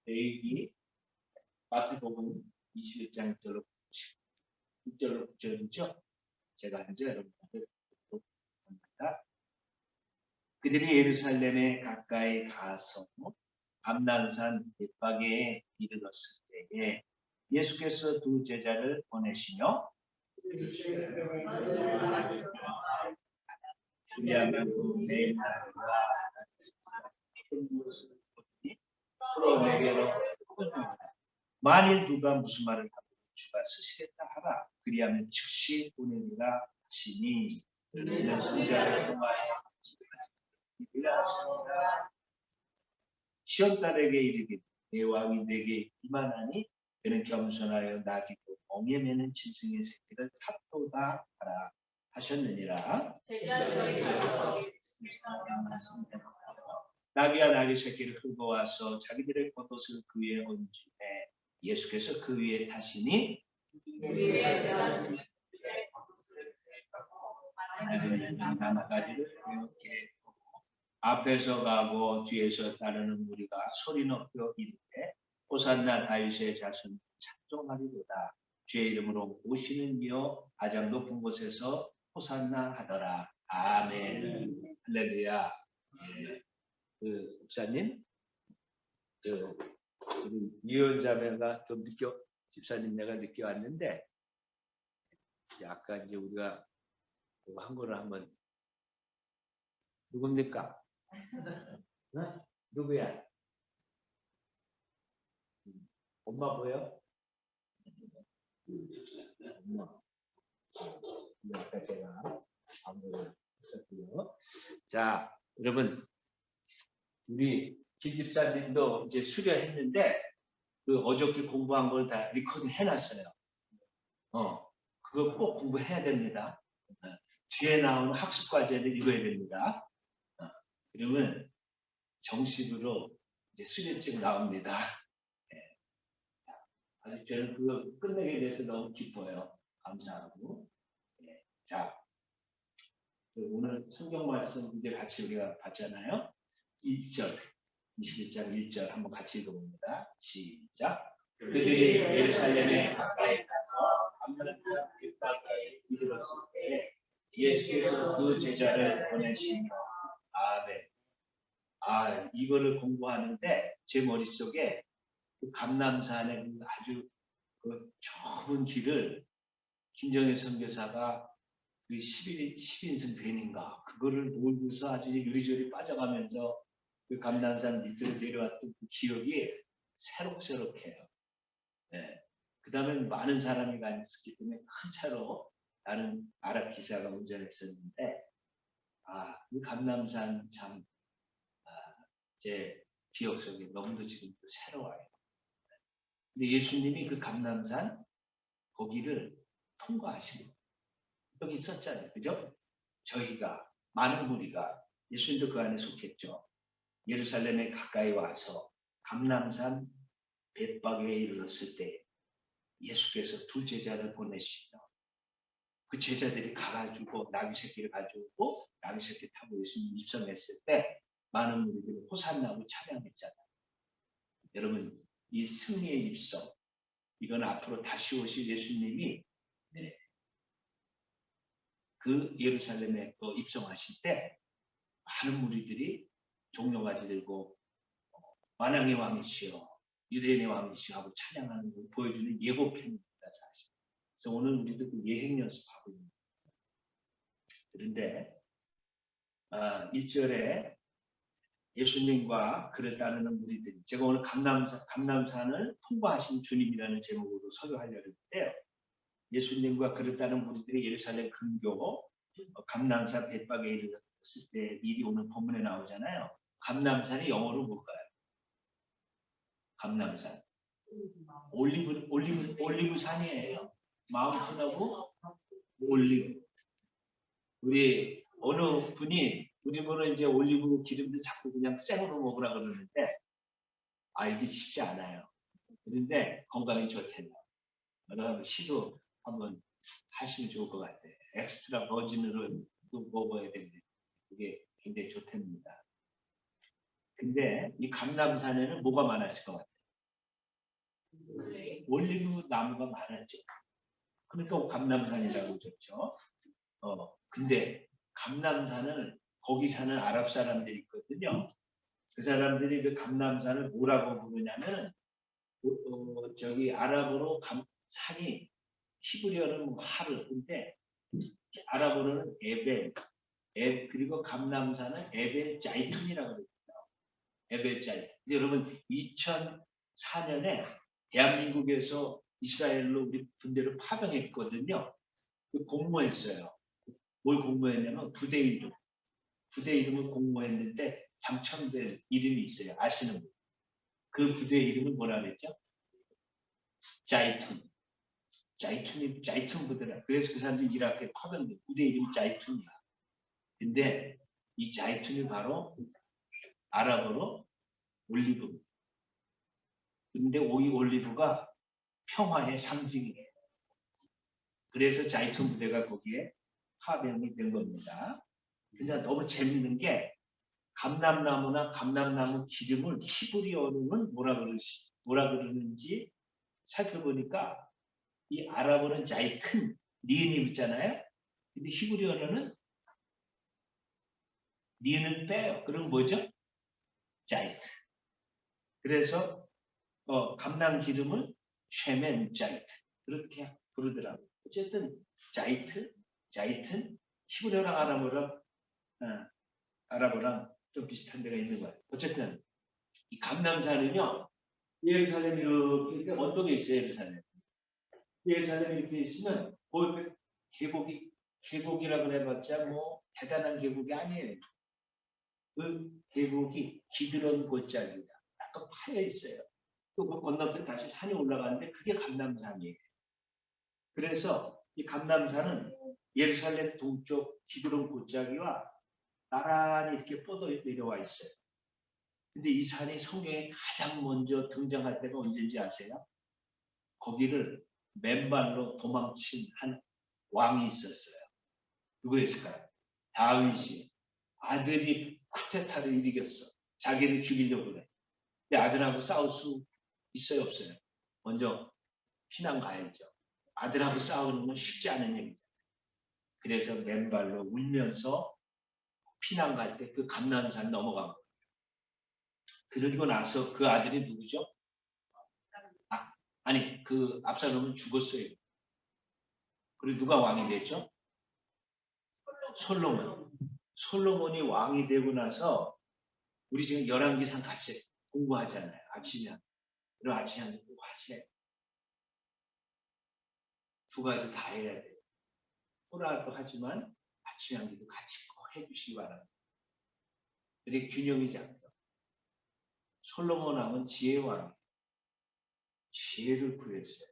내용이 마태복음 21장 1절로 6절로 9절이죠. 제가 먼저 여러분들 합니다. 그들이 예루살렘에 가까이 가서 감난산 벳바게에 이르렀을 때에 예수께서 두 제자를 보내시며 주리하면서 매일 날과 서로 내게로 만일 누가 무슨 말을 하고 주가 쓰시겠다 하라. 그리하면 즉시 보내리라 하시니 이는 선자를 통하여 일하셨다. 시온딸에게 이르기를 내 왕이 내게 이만하니 그는 겸손하여 나귀도 멍에 매는 짐승의 새끼를 탑도다 하라 하셨느니라. 나귀와 나귀 새끼를 끌고 와서 자기들의 겉옷을 그 위에 얹으에 예수께서 그 위에 타시니 나뭇가지를 이렇게 앞에서 가고 뒤에서 따르는 무리가 소리 높여 이르되 호산나 다윗의 자손 찬송하리로다. 주의 이름으로 오시는 이여 가장 높은 곳에서 호산나 하더라. 아멘. 할렐루야. 그 목사님, 우리 유언자매가 좀 집사님 내가 늦게 왔는데 아까 이제 우리가 한 거를 한번 누굽니까? 누구야? 엄마 보여? 엄마. 아까 제가 안보를 했었고요. 자, 여러분, 우리 김집사님도 이제 수료했는데 그 어저께 공부한 걸 다 리코딩 해놨어요. 그거 꼭 공부해야 됩니다. 뒤에 나오는 학습 과제를 읽어야 됩니다. 그러면 정식으로 이제 수료증 나옵니다. 네. 아주 저는 그거 끝내게 돼서 너무 기뻐요. 감사하고. 네. 자, 오늘 성경 말씀 이제 같이 우리가 봤잖아요. 1절, 21장 1절 한번 같이 읽어봅니다. 시작. 그들이 예루살렘에 가까이 가서 감난산 벳바게에 이르렀을 때 예수께서 그 제자를 보내시며 아멘. 이거를 공부하는데 제 머릿속에 그 감남산의 아주 그 좁은 길을 김정일 선교사가 그 10인승 밴인가 그거를 몰고서 아주 요리조리 빠져가면서 그 감난산 밑으로 내려왔던 그 기억이 새록새록해요. 네. 그 다음에 많은 사람이 가있었기 때문에 큰 차로 나는 아랍 기사가 운전했었는데 이 감남산 참 제 기억 속에 너무도 지금도 새로워요. 근데 예수님이 그 감남산 거기를 통과하시고 여기 있었잖아요. 그죠? 저희가 많은 무리가 예수님도 그 안에 속했죠. 예루살렘에 가까이 와서 감남산 벳바게에 이르렀을 때 예수께서 두 제자를 보내시며 그 제자들이 가가지고 나귀 새끼를 가져오고 나귀 새끼 타고 예수님 입성했을 때 많은 무리들이 호산나고 찬양했잖아요. 여러분 이 승리의 입성 이건 앞으로 다시 오실 예수님이 그 예루살렘에 입성하실 때 많은 무리들이 종려가지 들고 만왕의 왕이시여 유대인의 왕이시여 하고 찬양하는 걸 보여주는 예고편입니다. 사실. 그래서 오늘 우리도 그 예행 연습하고 있는 거예요. 그런데 1절에 예수님과 그를 따르는 무리들이 제가 오늘 감남산을 통과하신 주님이라는 제목으로 설교하려고 했는데요. 예수님과 그를 따르는 무리들이 예루살렘 근교 감남산 벳바게에 이르렀을 때 일이 오늘 본문에 나오잖아요. 감남산이 영어로 뭘까요? 감남산. 올리브 산이에요. 마운틴하고 올리브. 우리 어느 분이 우리 보는 이제 올리브 기름도 자꾸 그냥 생으로 먹으라 그러는데 이게 쉽지 않아요. 그런데 건강에 좋대요. 여러분 시도 한번 하시면 좋을 것 같아요. 엑스트라 버진으로 또 먹어야 되는데 그게 굉장히 좋답니다. 근데 이 감람산에는 뭐가 많았을 것 같아요? 올리브 나무가 많았죠. 그러니까 감람산이라고 그러죠. 근데 감람산을 거기 사는 아랍 사람들이 있거든요. 그 사람들이 그 감람산을 뭐라고 부르냐면 저기 아랍어로 산이 히브리어는 뭐 하르 근데 아랍어로는 그리고 감람산은 에벨 자이툰이라고 그래요. 에벨 자이툰. 근데 여러분 2004년에 대한민국에서 이스라엘로 우리 군대를 파병했거든요. 공모했어요. 뭘 공모했냐면 부대 이름. 부대 이름을 공모했는데 당첨된 이름이 있어요. 아시는 분. 그 부대 이름은 뭐라 그랬죠? 자이툰. 자이툰 부대라. 그래서 그 사람들이 이라크에 파병된 부대 이름이 자이툰이야. 근데 이 자이툰이 바로 아랍어로 올리브. 근데 이 올리브가 평화의 상징이에요. 그래서 자이툰 부대가 거기에 파병이 된 겁니다. 근데 너무 재밌는 게 감람나무나 감람나무 기름을 히브리어로는 뭐라 그러는지 살펴보니까 이 아랍어는 자이튼, 니은이 있잖아요. 근데 히브리어로는 니은을 빼요. 그럼 뭐죠? 자이트. 그래서 감람 기름을 쉐멘 자이트 그렇게 부르더라고요. 어쨌든 자이튼 히브리어랑 아랍어랑 좀 비슷한 데가 있는 것 같아요. 어쨌든 이 감람산은요. 예루살렘 이렇게 언덕에 있어요. 예루살렘 이렇게 있으면 그 계곡이라고 해봤자 뭐 대단한 계곡이 아니에요. 그 계곡이 기드론 골짜기다. 약간 파여 있어요. 또 그 건너편 다시 산이 올라가는데 그게 감람산이에요. 그래서 이 감람산은 예루살렘 동쪽 기드론 골짜기와 나란히 이렇게 뻗어 내려와 있어요. 근데 이 산이 성경에 가장 먼저 등장할 때가 언제인지 아세요? 거기를 맨발로 도망친 한 왕이 있었어요. 누구였을까요? 다윗이. 아들이 쿠데타를 일으켰어. 자기를 죽이려고 그래. 근데 아들하고 싸울 수 있어요, 없어요? 먼저 피난 가야죠. 아들하고 싸우는 건 쉽지 않은 얘기죠. 그래서 맨발로 울면서 피난 갈 때 그 감람산 넘어간 거예요. 그러고 나서 그 아들이 누구죠? 아니, 그 압살롬은 죽었어요. 그리고 누가 왕이 됐죠? 솔로몬. 솔로몬이 왕이 되고 나서 우리 지금 열왕기상 같이 공부하잖아요. 아침에. 그럼 아침에 꼭 하시네. 두 가지 다 해야 돼요. 토라도 하지만 아침에 한기도 같이 꼭 해주시기 바랍니다. 그게 균형이 잡혀. 솔로몬 왕은 지혜왕. 지혜를 구했어요.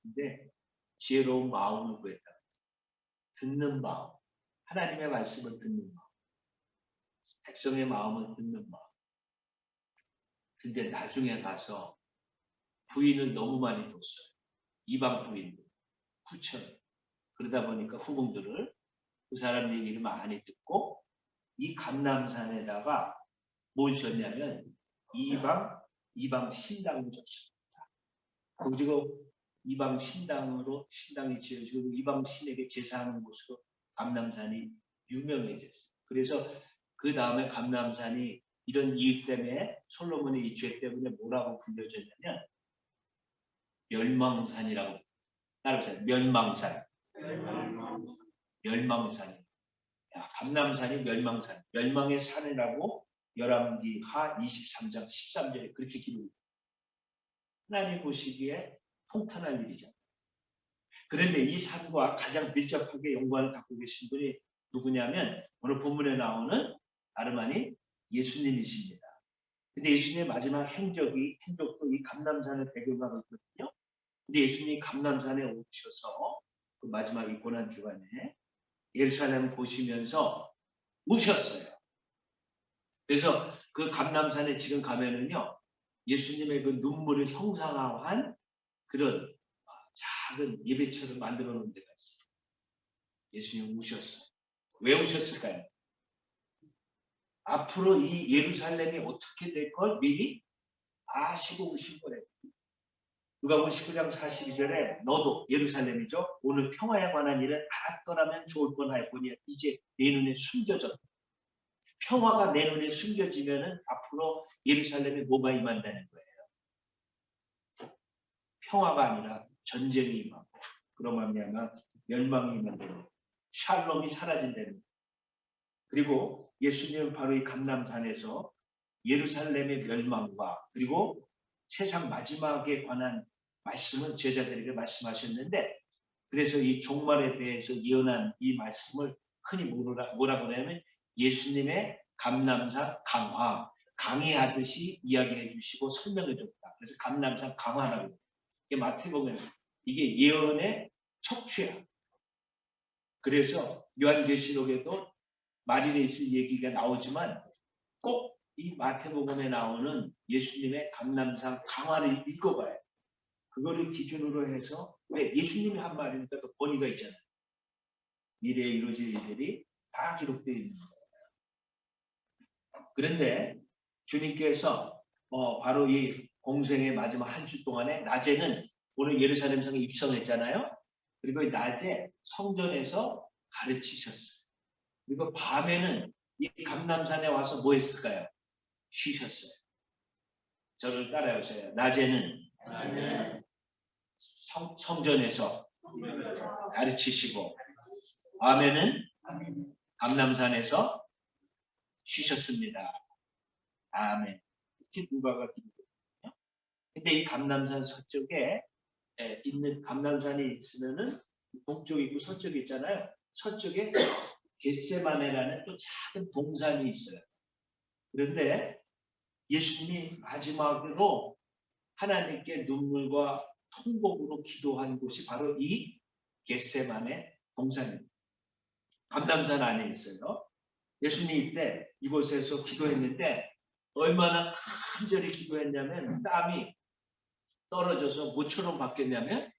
근데 지혜로운 마음을 구했다. 듣는 마음. 하나님의 말씀을 듣는 마음. 백성의 마음을 듣는 마음. 근데 나중에 가서 부인을 너무 많이 뒀어요. 이방 부인들. 9천. 그러다 보니까 후궁들을 그 사람 얘기를 많이 듣고 이 감람산에다가 뭘 줬냐면 이방 신당을 줬습니다. 그리고 이방 신당이 지어지고 이방 신에게 제사하는 곳으로 감람산이 유명해졌어요. 그래서 그 다음에 감람산이 이런 이유 때문에 솔로몬의 이 죄 때문에 뭐라고 불려졌냐면 멸망산이라고. 따라서 멸망산. 멸망산. 감람산이 멸망산. 멸망의 산이라고 열왕기 하 23장 13절에 그렇게 기록합니다. 하나님 보시기에 통탄할 일이죠. 그런데 이 산과 가장 밀접하게 연관을 갖고 계신 분이 누구냐면 오늘 본문에 나오는 다름 아닌 예수님이십니다. 근데 예수님의 마지막 행적도 이 감람산을 배경으로 있거든요. 근데 예수님이 감람산에 오셔서 그 마지막 이 고난주간에 예루살렘 보시면서 우셨어요. 그래서 그 감람산에 지금 가면은요, 예수님의 그 눈물을 형상화한 그런 작은 예배처럼 만들어 놓은 데가 있어요. 예수님 우셨어요. 왜 우셨을까요? 앞으로 이 예루살렘이 어떻게 될 걸 미리 아시고 오신 거래요. 누가복음 19장 42절에 너도 예루살렘이죠. 오늘 평화에 관한 일을 알았더라면 좋을 뻔하였거니 이제 내 눈에 숨겨졌다. 평화가 내 눈에 숨겨지면은 앞으로 예루살렘에 뭐가 임한다는 거예요. 평화가 아니라 전쟁이 임하고 그로 말미암아 멸망이 임한다는 거예요. 샬롬이 사라진다는 거예요. 그리고 예수님은 바로 이 감람산에서 예루살렘의 멸망과 그리고 세상 마지막에 관한 말씀을 제자들에게 말씀하셨는데 그래서 이 종말에 대해서 예언한 이 말씀을 흔히 뭐라고 하냐면 예수님의 감람산 강화, 강의하듯이 이야기해 주시고 설명해 줬다. 그래서 감람산 강화라고. 이게 마태복음 이게 예언의 척추야. 그래서 요한계시록에도 말일에 있을 얘기가 나오지만 꼭 이 마태복음에 나오는 예수님의 감람산 강화를 읽어봐요. 그거를 기준으로 해서 왜 예수님이 한 말이니까 또 권위가 있잖아요. 미래에 이루어질 일들이 다 기록되어 있는 거예요. 그런데 주님께서 바로 이 공생의 마지막 한 주 동안에 낮에는 오늘 예루살렘 성에 입성했잖아요. 그리고 낮에 성전에서 가르치셨어요. 그리고 밤에는 이 감람산에 와서 뭐 했을까요? 쉬셨어요. 저를 따라오세요. 낮에는 성전에서 가르치시고 밤에는 감람산에서 쉬셨습니다. 아멘. 이렇게 누가가 기록했거든요. 근데 이 감람산 서쪽에 있는 감람산이 있으면은 동쪽이 있고 서쪽이 있잖아요. 서쪽에 겟세마네라는 또 작은 동산이 있어요. 그런데 예수님이 마지막으로 하나님께 눈물과 통곡으로 기도한 곳이 바로 이 겟세마네 동산입니다. 감람산 안에 있어요. 예수님 이때 이곳에서 기도했는데 얼마나 간절히 기도했냐면 땀이 떨어져서 뭐처럼 바뀌었냐면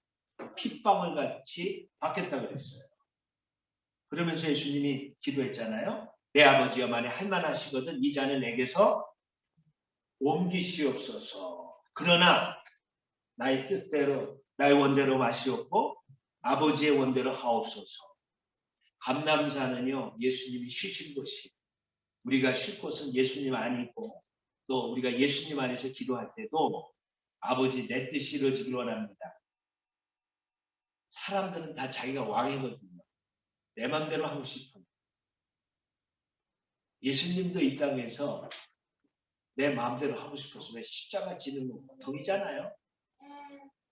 핏방울 같이 바뀌었다고 그랬어요. 그러면서 예수님이 기도했잖아요. 내 아버지여 만에 할만하시거든 이 잔을 내게서 옮기시옵소서. 그러나 나의 뜻대로 나의 원대로 마시옵고 아버지의 원대로 하옵소서. 감람산은요 예수님이 쉬신 곳이 우리가 쉴 곳은 예수님 아니고 또 우리가 예수님 안에서 기도할 때도 아버지 내 뜻이 이루어지길 원합니다. 사람들은 다 자기가 왕이거든요. 내 맘대로 하고 싶은. 예수님도 이 땅에서 내 마음대로 하고 싶어서 왜 십자가 지는 거 보통이잖아요.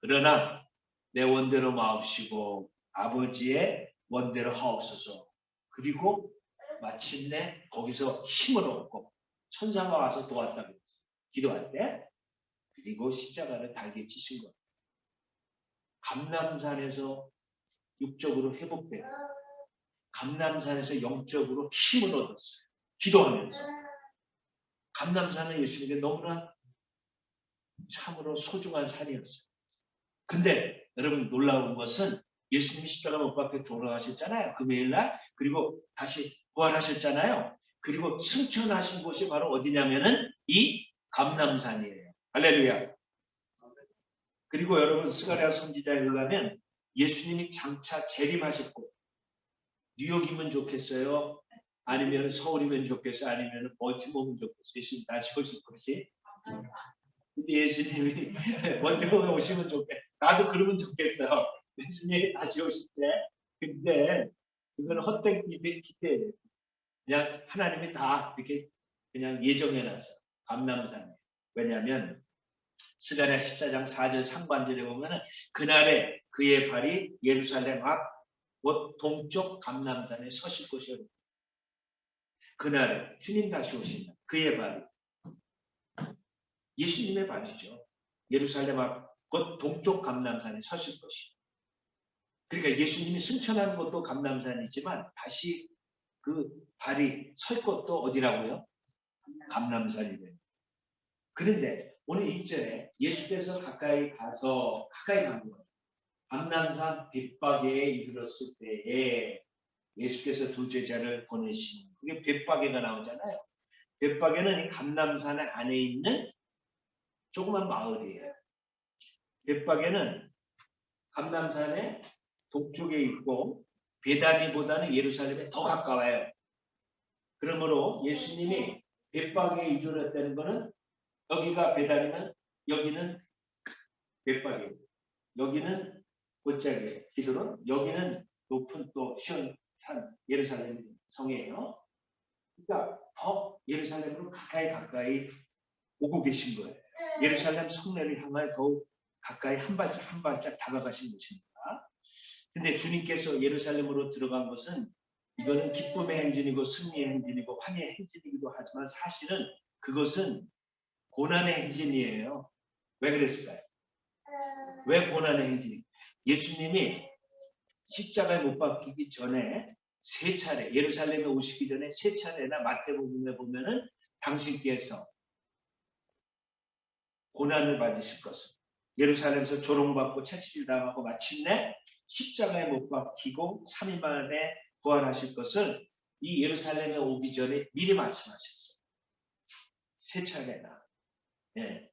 그러나 내 원대로 마옵시고 아버지의 원대로 하옵소서. 그리고 마침내 거기서 힘을 얻고 천사가 와서 도왔다고 했어요. 기도할 때. 그리고 십자가를 달게 치신 거예요. 감람산에서 육적으로 회복되고 감람산에서 영적으로 힘을 얻었어요. 기도하면서. 감람산은 예수님에게 너무나 참으로 소중한 산이었어요. 근데 여러분 놀라운 것은 예수님이 십자가 못 박혀 돌아가셨잖아요. 금요일날. 그리고 다시 부활하셨잖아요. 그리고 승천하신 곳이 바로 어디냐면은 이 감람산이에요. 할렐루야. 그리고 여러분 스가랴 선지자에 의하면 예수님이 장차 재림하셨고 뉴욕이면 좋겠어요? 아니면 서울이면 좋겠어요? 아니면 멀티모면 좋겠어요? 예수님 다시 오실 것이? 근데 예수님이 먼저 오시면 좋겠어요. 나도 그러면 좋겠어요. 예수님이 다시 오실 때. 근데 이건 헛된 기대예요. 그냥 하나님이 다 이렇게 그냥 예정해놨어요. 감람산에. 왜냐하면 스가랴 14장 4절 상반절에 보면은 그날에 그의 발이 예루살렘 앞 동쪽 감람산에 서실 것이요. 그날에 주님 다시 오신다. 그의 발이 예수님의 발이죠. 예루살렘 앞 동쪽 감람산에 서실 것이. 그러니까 예수님이 승천하는 것도 감람산이지만 다시 그 발이 설 것도 어디라고요? 감람산이래요. 그런데 오늘 2절에 예수께서 가까이 간 거예요. 감람산 벳바게에 이르렀을 때에 예수께서 두 제자를 보내시는 그게 벳바게가 나오잖아요. 벳박에는 이 감람산 안에 있는 조그만 마을이에요. 벳박에는 감람산의 동쪽에 있고 베다니보다는 예루살렘에 더 가까워요. 그러므로 예수님이 벳박에 이르렀다는 것은 여기가 베다니면 여기는 벳박이에요. 여기는 곧자기예요. 기도는 여기는 높은 또 시온 산 예루살렘 성이에요. 그러니까 더 예루살렘으로 가까이 오고 계신 거예요. 예루살렘 성내를 향하여 더욱 가까이 한 발짝 다가가신 것입니다. 근데 주님께서 예루살렘으로 들어간 것은 이거는 기쁨의 행진이고 승리의 행진이고 환희의 행진이기도 하지만 사실은 그것은 고난의 행진이에요. 왜 그랬을까요? 왜 고난의 행진이? 예수님이 십자가에 못 박히기 전에 세 차례, 예루살렘에 오시기 전에 세 차례나 마태복음에 보면은 당신께서 고난을 받으실 것을, 예루살렘에서 조롱받고 채찍질 당하고 마침내 십자가에 못 박히고 3일 만에 부활하실 것을 이 예루살렘에 오기 전에 미리 말씀하셨어요. 세 차례나. 예.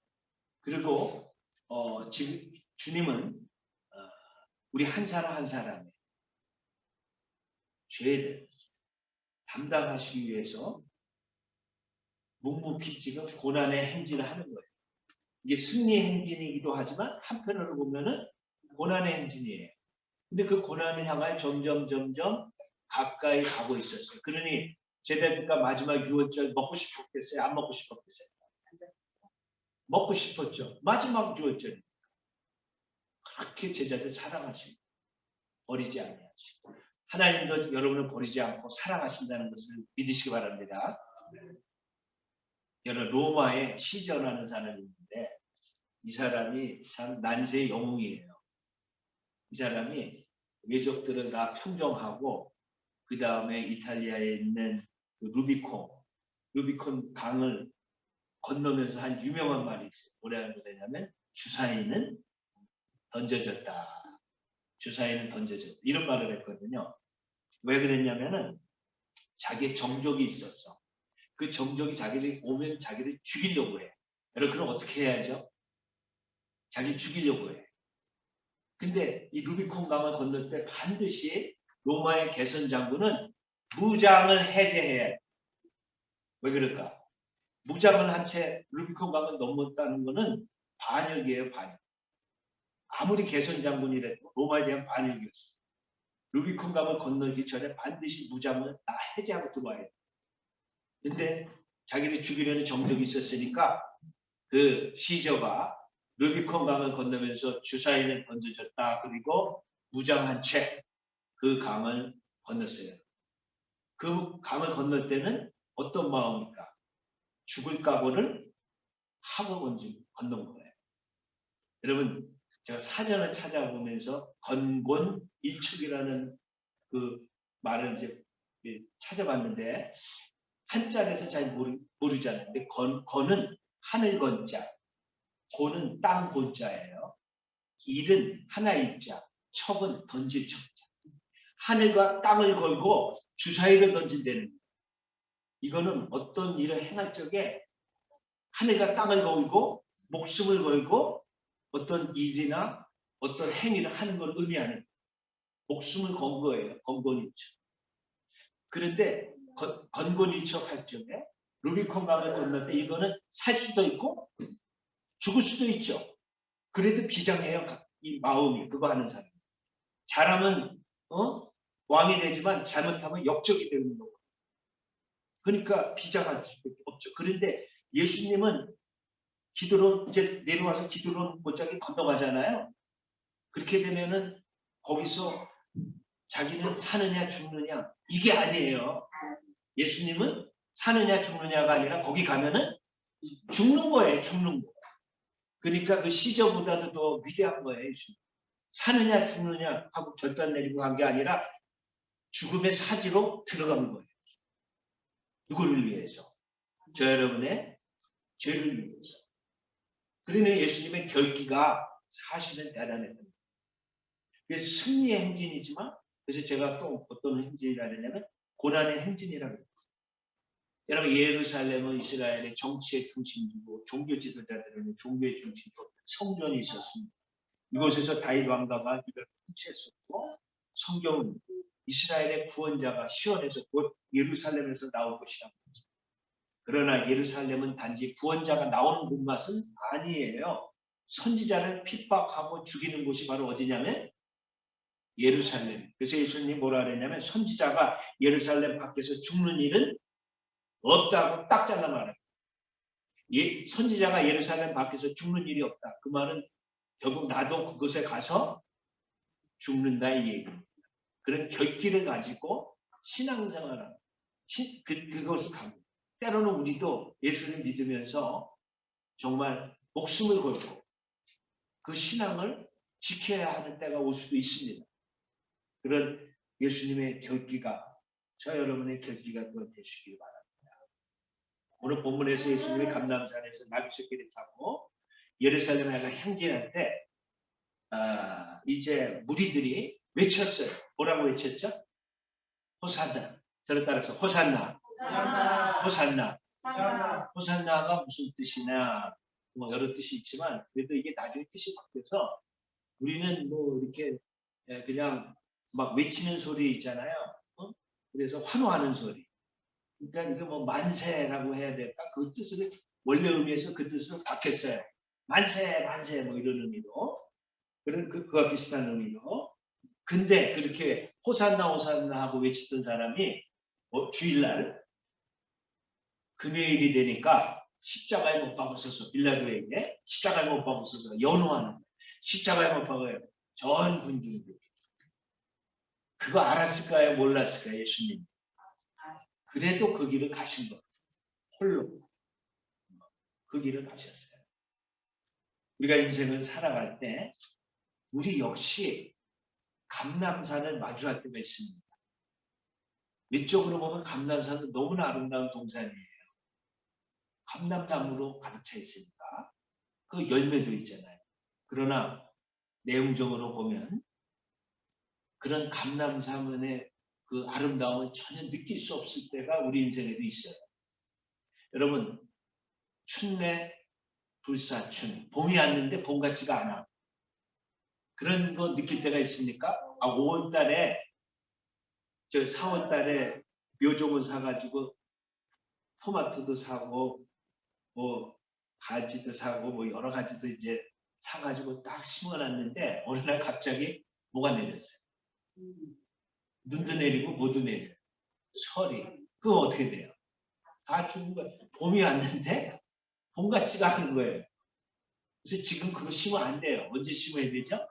그리고 지금 주님은 우리 한 사람 한 사람의 죄를 담당하시기 위해서 묵묵히 지금 고난의 행진을 하는 거예요. 이게 승리의 행진이기도 하지만 한편으로 보면은 고난의 행진이에요. 근데 그 고난을 향하여 점점 가까이 가고 있었어요. 그러니 제자들과 마지막 유월절 먹고 싶었겠어요? 안 먹고 싶었겠어요? 먹고 싶었죠. 마지막 유월절. 그렇게 제자들 사랑하시고 버리지 아니하시고 하나님도 여러분을 버리지 않고 사랑하신다는 것을 믿으시기 바랍니다. 여러 로마에 시전하는 사람이 있는데 이 사람이 참 난세의 영웅이에요. 이 사람이 외적들을 다 평정하고 그 다음에 이탈리아에 있는 그 루비콘 강을 건너면서 한 유명한 말이 있어요. 뭐라는 거냐면 주사위는 던져졌다. 주사위는 던져졌다. 이런 말을 했거든요. 왜 그랬냐면은 자기의 정적이 있었어. 그 정적이 자기를 오면 자기를 죽이려고 해. 여러분 그럼 어떻게 해야죠? 자기를 죽이려고 해. 근데 이 루비콘 강을 건널 때 반드시 로마의 개선 장군은 무장을 해제해야 해. 왜 그럴까? 무장을 한 채 루비콘 강을 넘었다는 것은 반역이에요, 반역. 아무리 개선 장군이라도 로마에 대한 반역이었어요. 루비콘 강을 건너기 전에 반드시 무장을 다 해제하고 들어와야 돼. 근데 자기를 죽이려는 정적이 있었으니까 그 시저가 루비콘 강을 건너면서 주사위는 던져졌다. 그리고 무장한 채 그 강을 건넜어요. 그 강을 건널 때는 어떤 마음입니까? 죽을 각오를 하고 건넌 거예요. 여러분 제가 사전을 찾아보면서 건곤일축이라는 그 말을 이제 찾아봤는데 한자에서 잘 모르잖아요. 근데 건은 하늘 건자, 곤은 땅 곤자예요. 일은 하나 일자, 척은 던질 척자. 하늘과 땅을 걸고 주사위를 던진다는 거예요. 이거는 어떤 일을 행할 적에 하늘과 땅을 걸고 목숨을 걸고 어떤 일이나 어떤 행위를 하는 걸 의미하는 목숨을 건 거예요. 건곤일척. 그런데 건곤일척 할 적에 루비콘 강을 건널 때 이거는 살 수도 있고 죽을 수도 있죠. 그래도 비장해요. 이 마음이 그거 하는 사람. 잘하면 왕이 되지만 잘못하면 역적이 되는 거고. 그러니까 비장할 수밖에 없죠. 그런데 예수님은 기드론 이제 내려와서 기드론 못자기 건너가잖아요. 그렇게 되면은 거기서 자기는 사느냐 죽느냐 이게 아니에요. 예수님은 사느냐 죽느냐가 아니라 거기 가면은 죽는 거예요. 죽는 거. 그러니까 그 시저보다도 더 위대한 거예요. 예수님. 사느냐 죽느냐 하고 결단 내리고 간 게 아니라 죽음의 사지로 들어간 거예요. 누구를 위해서? 저 여러분의 죄를 위해서. 그러니 예수님의 결기가 사실은 대단했던 거예요. 그래서 승리의 행진이지만 그래서 제가 또 어떤 행진이라 그러냐면 고난의 행진이라고 해요. 여러분 예루살렘은 이스라엘의 정치의 중심이고 종교 지도자들은 종교의 중심으로 성전이 있었습니다. 이곳에서 다윗 왕가가 이걸 통치했었고 성경은 이스라엘의 구원자가 시온에서 곧 예루살렘에서 나올 것이라고 합니다. 그러나 예루살렘은 단지 구원자가 나오는 곳만은 아니에요. 선지자를 핍박하고 죽이는 곳이 바로 어디냐면 예루살렘. 그래서 예수님이 뭐라 그랬냐면 선지자가 예루살렘 밖에서 죽는 일은 없다고 딱 잘라 말해요. 선지자가 예루살렘 밖에서 죽는 일이 없다. 그 말은 결국 나도 그곳에 가서 죽는다 이 얘기입니다. 그런 결기를 가지고 신앙생활을 그것을 가고 때로는 우리도 예수를 믿으면서 정말 목숨을 걸고 그 신앙을 지켜야 하는 때가 올 수도 있습니다. 그런 예수님의 결기가 저 여러분의 결기가 또 되시길 바랍니다. 오늘 본문에서 예수님이 감람산에서 나귀새끼를 타고 예루살렘에 향진할 때 이제 무리들이 외쳤어요. 뭐라고 외쳤죠? 호산나. 저를 따라서 호산나. 호산나. 호산나. 호산나. 호산나가 무슨 뜻이냐? 뭐 여러 뜻이 있지만 그래도 이게 나중에 뜻이 바뀌어서 우리는 뭐 이렇게 그냥 막 외치는 소리 있잖아요. 그래서 환호하는 소리. 그러니까 이게 뭐 만세라고 해야 될까? 그 뜻을 원래 의미에서 그 뜻을 바뀌었어요. 만세, 만세 뭐 이런 의미로. 그런 그와 비슷한 의미로. 근데 그렇게 호산나 호산나 하고 외치던 사람이 주일날 금요일이 되니까 십자가에 못 박으셔서 빌라도에게 십자가에 못 박으셔서 연호하는 십자가에 못 박아요. 전 군중들이. 그거 알았을까요? 몰랐을까요? 예수님. 그래도 그 길을 가신 거예요. 홀로. 그 길을 가셨어요. 우리가 인생을 살아갈 때 우리 역시 감람산을 마주할 때가 있습니다. 위쪽으로 보면 감람산은 너무나 아름다운 동산이에요. 감람나무로 가득 차 있습니다. 그 열매도 있잖아요. 그러나 내용적으로 보면 그런 감람산의 그 아름다움을 전혀 느낄 수 없을 때가 우리 인생에도 있어요. 여러분 춘내 불사춘 봄이 왔는데 봄 같지가 않아. 그런 거 느낄 때가 있습니까? 5월 달에 저 4월 달에 묘종을 사가지고 토마토도 사고 뭐 가지도 사고 뭐 여러 가지도 이제 사가지고 딱 심어놨는데 어느 날 갑자기 뭐가 내렸어요. 눈도 내리고 뭐도 내려요. 설이. 그거 어떻게 돼요? 다 죽은 거예요. 봄이 왔는데 봄 같지가 않은 거예요. 그래서 지금 그거 심으면 안 돼요. 언제 심어야 되죠?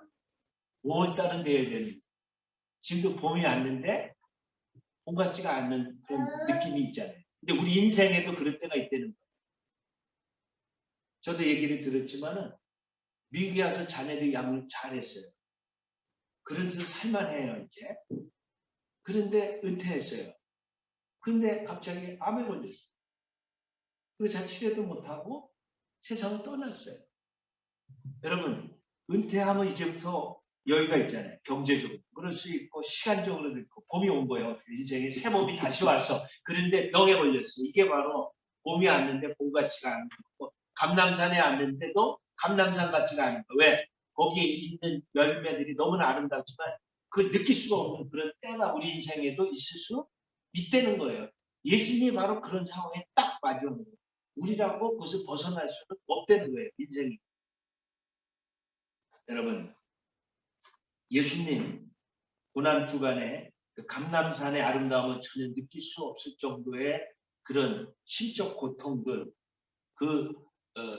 5월달은 돼야 되는. 지금도 봄이 왔는데 봄 같지가 않는 그런 느낌이 있잖아요. 근데 우리 인생에도 그럴 때가 있다는 거예요. 저도 얘기를 들었지만은 미국에 와서 자녀들이 양육 잘했어요. 그래서 살만해요 이제. 그런데 은퇴했어요. 그런데 갑자기 암에 걸렸어요. 그리고 잘 치료도 못하고 세상을 떠났어요. 여러분 은퇴하면 이제부터 여유가 있잖아요. 경제적으로. 그럴 수 있고 시간적으로도 있고 봄이 온 거예요. 인생에 새 봄이 다시 왔어. 그런데 병에 걸렸어. 이게 바로 봄이 왔는데 봄 같지가 않은 거고 감람산에 왔는데도 감람산 같지가 않은 거. 왜? 거기에 있는 열매들이 너무나 아름답지만 그 느낄 수가 없는 그런 때가 우리 인생에도 있을 수 있다는 거예요. 예수님이 바로 그런 상황에 딱 마주하는 거예요. 우리라고 그것을 벗어날 수는 없다는 거예요. 인생이. 여러분 예수님 고난 주간에 그 감람산의 아름다움을 전혀 느낄 수 없을 정도의 그런 심적 고통들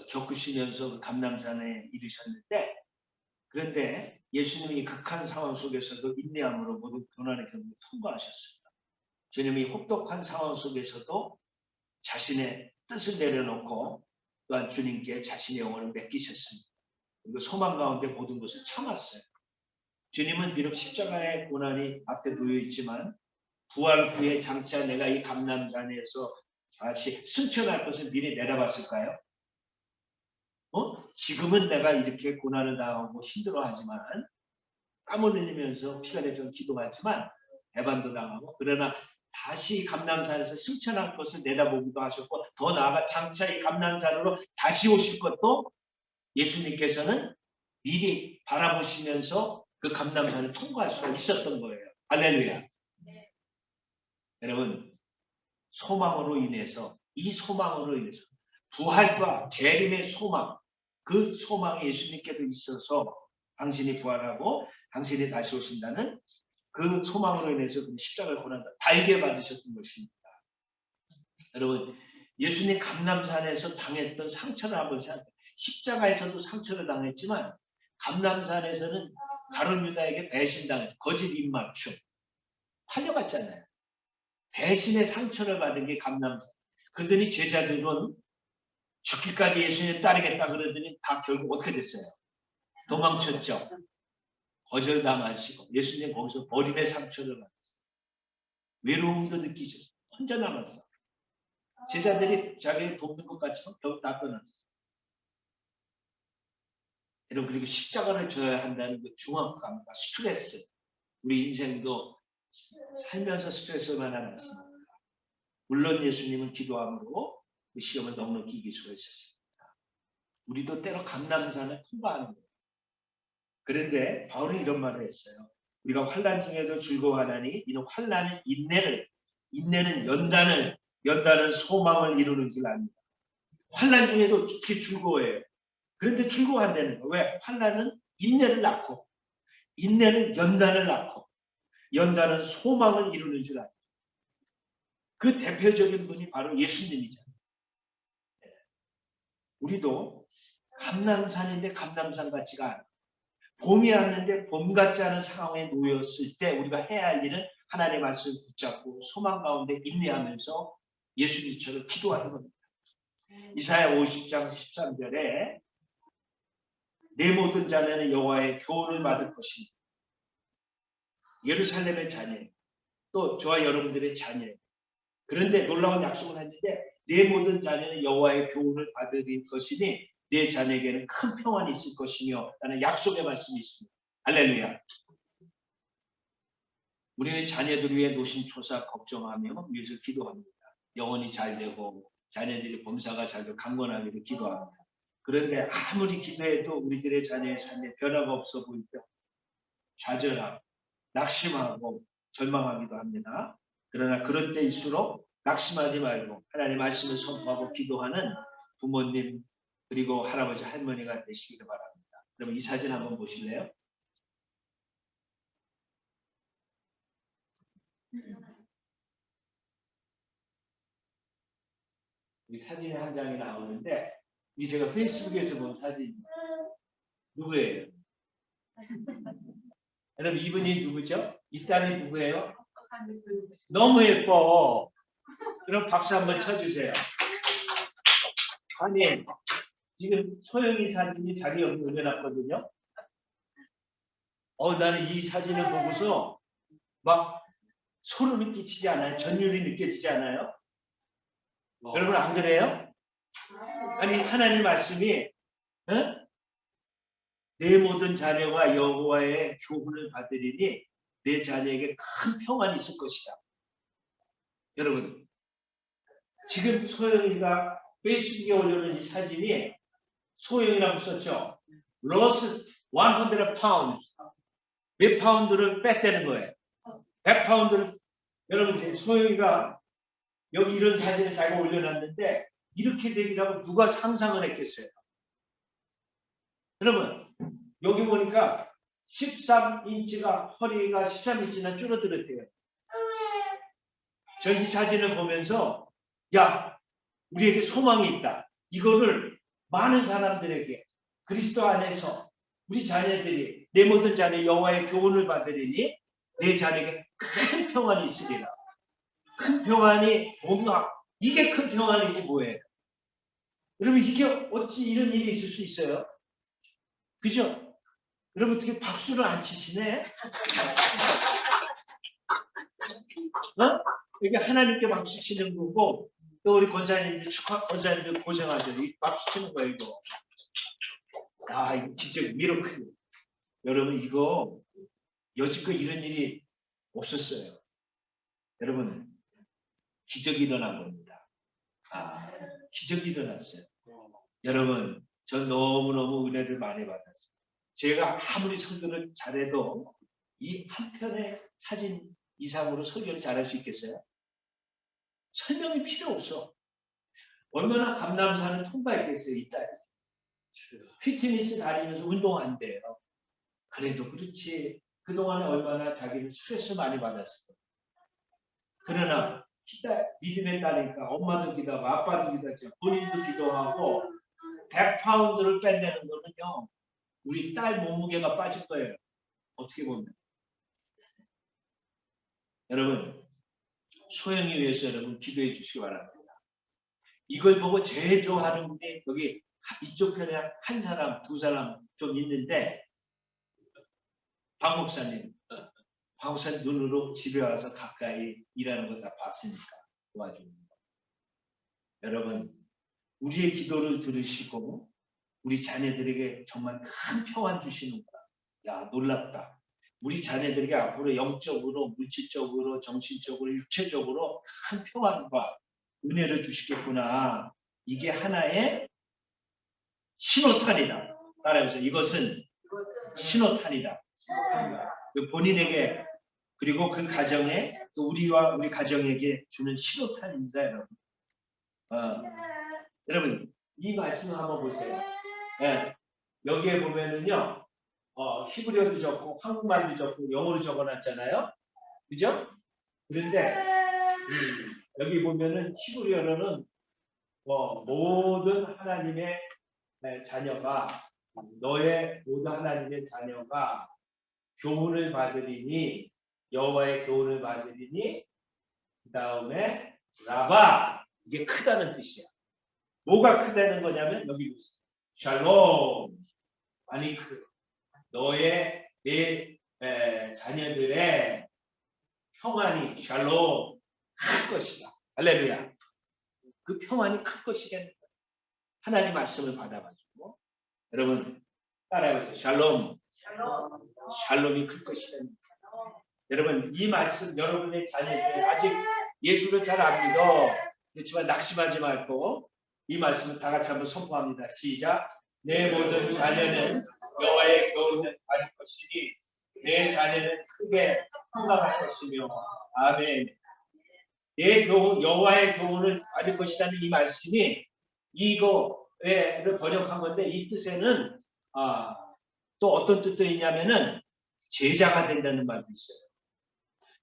겪으시면서 그 감람산에 이르셨는데 그런데 예수님이 극한 상황 속에서도 인내함으로 모든 고난의 경험을 통과하셨습니다. 주님이 혹독한 상황 속에서도 자신의 뜻을 내려놓고 또한 주님께 자신의 영혼을 맡기셨습니다. 그리고 소망 가운데 모든 것을 참았어요. 주님은 비록 십자가의 고난이 앞에 놓여 있지만 부활 후에 장차 내가 이 감람산에서 다시 승천할 것을 미리 내다봤을까요? 지금은 내가 이렇게 고난을 당하고 힘들어하지만 땀을 흘리면서 피가 내좀 기도하지만 배반도 당하고 그러나 다시 감람산에서 승천할 것을 내다보기도 하셨고 더 나아가 장차 이 감람산으로 다시 오실 것도 예수님께서는 미리 바라보시면서 그 감람산을 통과할 수가 있었던 거예요. 할렐루야. 네. 여러분 소망으로 인해서 이 소망으로 인해서 부활과 재림의 소망 그 소망이 예수님께도 있어서 당신이 부활하고 당신이 다시 오신다는 그 소망으로 인해서 십자가를 고난다. 달게 받으셨던 것입니다. 여러분 예수님 감람산에서 당했던 상처를 한번 생각해요. 십자가에서도 상처를 당했지만 감람산에서는 가룟 유다에게 배신당해서 거짓 입맞춤 팔려갔잖아요. 배신의 상처를 받은 게 감람산. 그러더니 제자들은 죽기까지 예수님 따르겠다 그러더니 다 결국 어떻게 됐어요? 도망쳤죠. 거절당하시고 예수님 거기서 버림의 상처를 받았어요. 외로움도 느끼셨어요. 혼자 남았어요. 제자들이 자기를 돕는 것 같지만 결국 다 떠났어요. 여러분 그리고 십자가를 져야 한다는 그 중압감과 스트레스 우리 인생도 살면서 스트레스를 많이 받습니다. 물론 예수님은 기도함으로 그 시험을 넉넉히 이길 수가 있었습니다. 우리도 때로 감람산을 통과하는 거예요. 그런데 바울은 이런 말을 했어요. 우리가 환난 중에도 즐거워하나니 이는 환난은 인내는 연단은 소망을 이루는 줄 압니다. 환난 중에도 특히 즐거워해요. 그런데 즐거워한다는 거예요. 왜? 환난은 인내를 낳고 인내는 연단을 낳고 연단은 소망을 이루는 줄 압니다. 그 대표적인 분이 바로 예수님이잖아요. 우리도 감람산인데 감람산 같지가 않아요. 봄이 왔는데 봄 같지 않은 상황에 놓였을 때 우리가 해야 할 일은 하나님의 말씀을 붙잡고 소망 가운데 인내하면서 예수님처럼 기도하는 겁니다. 이사야 50장 13절에 내 모든 자녀는 여호와의 교훈을 받을 것입니다. 예루살렘의 자녀예요. 또 저와 여러분들의 자녀예요. 그런데 놀라운 약속을 했는데 내 모든 자녀는 여호와의 교훈을 받을 것이니 내 자녀에게는 큰 평안이 있을 것이며 라는 약속의 말씀이 있습니다. 할렐루야. 우리는 자녀들 위해 노심초사 걱정하며 위해서 기도합니다. 영혼이 잘 되고 자녀들이 범사가 잘 되고 강건하기를 기도합니다. 그런데 아무리 기도해도 우리들의 자녀의 삶에 변화가 없어 보일 때 좌절하고 낙심하고 절망하기도 합니다. 그러나 그럴 때일수록 낙심하지 말고 하나님의 말씀을 선포하고 기도하는 부모님 그리고 할아버지 할머니가 되시기를 바랍니다. 그럼 이 사진 한번 보실래요? 이 사진이 한 장이 나오는데 이 제가 페이스북에서 본 사진입니다. 누구예요? 여러분 이분이 누구죠? 이 딸이 누구예요? 너무 예뻐. 그럼 박수 한번 쳐주세요. 아니 지금 소영이 사진이 자기 여기 올려놨거든요. 나는 이 사진을 보고서 막 소름이 끼치지 않아요? 전율이 느껴지지 않아요? 여러분 안 그래요? 아니 하나님 말씀이 내 모든 자녀가 여호와의 교훈을 받으리니 내 자녀에게 큰 평안이 있을 것이다. 여러분 지금 소영이가 페이스북에 올려놓은 이 사진이 소영이라고 썼죠. lost 100 pounds. 몇 파운드를 뺐다는 거예요. 100파운드를 여러분 이제 소영이가 여기 이런 사진을 자기가 올려놨는데 이렇게 되리라고 누가 상상을 했겠어요. 여러분 여기 보니까 13인치가 허리가 13인치나 줄어들었대요. 저 이 사진을 보면서 야 우리에게 소망이 있다. 이거를 많은 사람들에게 그리스도 안에서 우리 자녀들이 내 모든 자녀 여호와의 교훈을 받으리니 내 자녀에게 큰 평안이 있으리라. 큰 평안이 뭔가 이게 큰 평안이지 뭐예요? 여러분 이게 어찌 이런 일이 있을 수 있어요? 그죠? 여러분 어떻게 박수를 안 치시네? 이게 하나님께 박수 치는 거고 또 우리 권사님들 권사님들 고생하죠. 이 박수 치는 거예요 이거. 이거 진짜 미러클. 여러분 이거 여지껏 이런 일이 없었어요. 여러분 기적이 일어난 겁니다. 기적이 일어났어요. 여러분, 전 너무너무 은혜를 많이 받았어요. 제가 아무리 설교를 잘해도 이 한 편의 사진 이상으로 설교를 잘할 수 있겠어요? 설명이 필요 없어. 얼마나 감남산을 통과했겠어요, 이 딸이. 피트니스 다니면서 운동 안 돼요. 그래도 그렇지. 그동안에 얼마나 자기는 스트레스 많이 받았을 거예요. 그러나 믿음에 따르니까 엄마도 기도하고 아빠도 기도하고 본인도 기도하고 100파운드를 뺀다는 거는요. 우리 딸 몸무게가 빠질 거예요. 어떻게 보면. 여러분, 소영이 위해서 여러분 기도해 주시기 바랍니다. 이걸 보고 제일 좋아하는 분이 여기 이쪽 편에 한 사람, 두 사람 좀 있는데 박 목사님 눈으로 집에 와서 가까이 일하는 거 다 봤으니까 도와줍니다. 여러분, 우리의 기도를 들으시고 우리 자녀들에게 정말 큰 평안 주시는구나. 야, 놀랍다. 우리 자녀들에게 앞으로 영적으로, 물질적으로, 정신적으로, 육체적으로 큰 평안과 은혜를 주시겠구나. 이게 하나의 신호탄이다. 따라해보세요. 이것은 신호탄이다. 본인에게 그리고 그 가정에 또 우리와 우리 가정에게 주는 신호탄입니다. 여러분. 여러분 이 말씀을 한번 보세요. 네, 여기에 보면은요. 히브리어도 적고 한국말도 적고 영어로 적어놨잖아요. 그죠? 그런데 여기 보면은 히브리어로는 모든 하나님의 자녀가 너의 모든 하나님의 자녀가 교훈을 받으리니 여호와의 교훈을 받으리니 그 다음에 라바 이게 크다는 뜻이야. 뭐가 크다는 거냐면 여기 보세요. 샬롬 아니 너의 내 자녀들의 평안이 샬롬 클 것이다. 할렐루야. 그 평안이 클 것이겠네. 하나님 말씀을 받아가지고 여러분 따라해보세요. 샬롬. 샬롬이 클 것이다. 여러분 이 말씀 여러분의 자녀들 아직 예수를 잘 안 믿어. 그렇지만 낙심하지 말고 이 말씀을 다 같이 한번 선포합니다. 시작. 내 모든 자녀는 여호와의 교훈을 받을 것이니 내 자녀는 크게 흥망할 것이며 아멘. 내 교훈 여호와의 교훈을 받을 것이라는 이 말씀이 이거를 번역한 건데 이 뜻에는 또 어떤 뜻도 있냐면은 제자가 된다는 말도 있어요.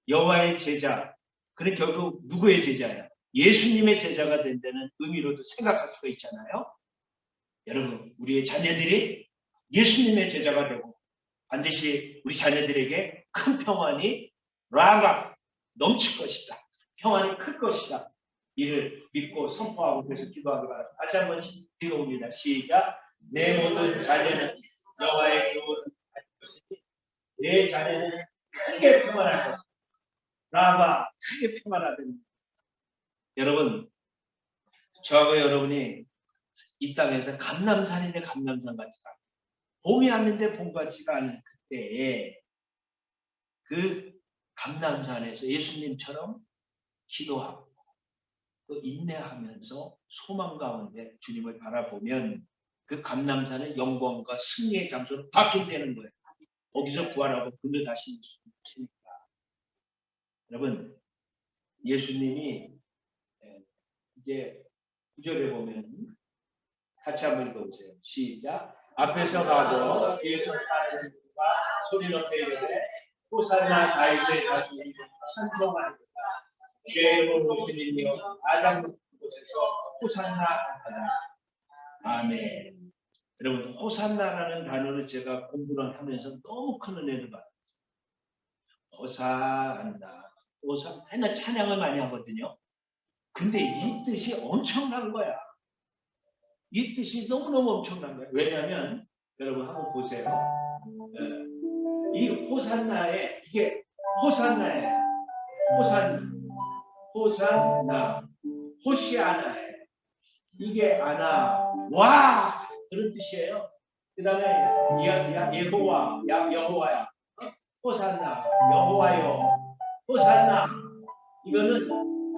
여호와의 제자. 그는 결국 누구의 제자야? 예수님의 제자가 된다는 의미로도 생각할 수가 있잖아요. 여러분, 우리의 자녀들이 예수님의 제자가 되고 반드시 우리 자녀들에게 큰 평안이 라가 넘칠 것이다. 평안이 클 것이다. 이를 믿고 선포하고 그래서 기도하기 바랍니다. 다시 한번 기도합니다. 시작. 내 모든 자녀는 여호와의 교훈을 받을 것이니 내 자녀는 크게 평안할 것이다. 라가 크게 평안하다는 여러분, 저하고 여러분이 이 땅에서 감남산인데 감남산 같지가 않아요. 봄이 왔는데 봄 같지가 않은 그때에 그 감남산에서 예수님처럼 기도하고 또 인내하면서 소망 가운데 주님을 바라보면 그 감남산의 영광과 승리의 장소로 바뀐다는 거예요. 거기서 부활하고 근데 다시 예수님이시니까. 여러분, 예수님이 이제 9절에 보면 같이 한번 읽어보세요. 시작. 앞에서 가도 뒤에서 따르는 자가 소리 높여 이르되 호산나 다윗의 자손이 찬송하리로다. 주의 이름 오신 이여 아담 곳에서 호산나 하라. 아멘. 여러분 호산나라는 단어를 제가 공부를 하면서 너무 큰 은혜를 받았어요. 호산나 맨날 찬양을 많이 하거든요. 근데 이 뜻이 엄청난 거야. 이 뜻이 너무너무 엄청난 거예요. 왜냐하면 여러분 한번 보세요. 이 호산나에 이게 호산나예요. 호산나 호시아나에 이게 아나 와 그런 뜻이에요. 그 다음에 여호와야 호산나 여호와요 호산나 이거는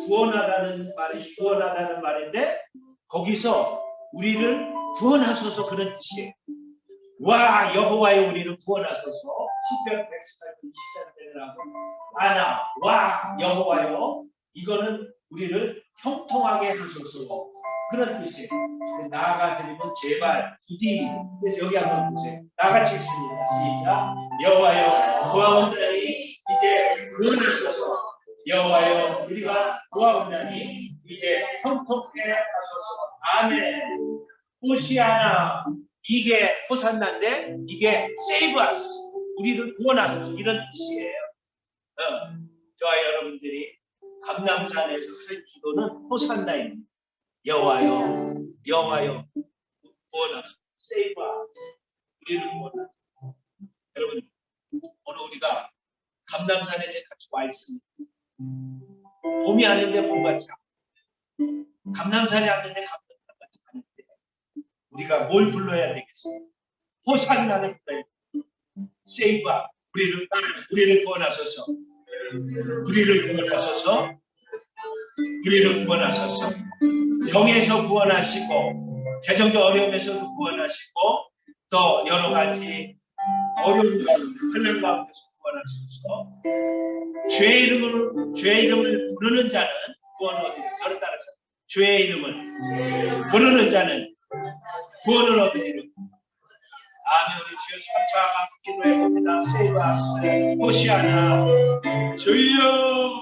구원하다는 말인데 거기서 우리를 구원하소서 그런 뜻이에요. 와 여호와여 우리를 구원하소서. 시편 118편 20절에라고 아나 와 여호와여 이거는 우리를 형통하게 하소서 그런 뜻이에요. 나아가 드리면 제발 부디. 그래서 여기 한번 보세요. 나같이 읽습니다. 시작. 여호와여 구하옵나니 이제 구원하소서. 여호와여 우리가 구하옵나니 이제 형통케 하소서. 아멘. 호시아나. 이게 호산나인데 이게 save us. 우리를 구원하소서 이런 뜻이에요. 저와 여러분들이 감람산에서 할 기도는 호산나입니다. 여호와여 구원하소서. save us. 우리를 구원하소서. 여러분 오늘 우리가 감람산에 이제 같이 와 있습니다. 봄이 왔는데 봄 같지 않고 감람산에 왔는데 감람산 같지 않은데 우리가 뭘 불러야 되겠어요? 호산나를 불러야 돼요. save us. 우리를 구원하소서. 우리를 구원하소서. 우리를 구원하소서. 병에서 구원하시고 재정적 어려움에서도 구원하시고 또 여러 가지 어려운 환난 가운데서 구원하소서. 죄의 이름을 부르는 자는 구원을 얻으리라. 저를 따라서 죄의 이름을 부르는 자는 구원을 얻으리라. 아멘. 우리 주여 3차 기도해 봅니다. 세이바스 호시아나 주여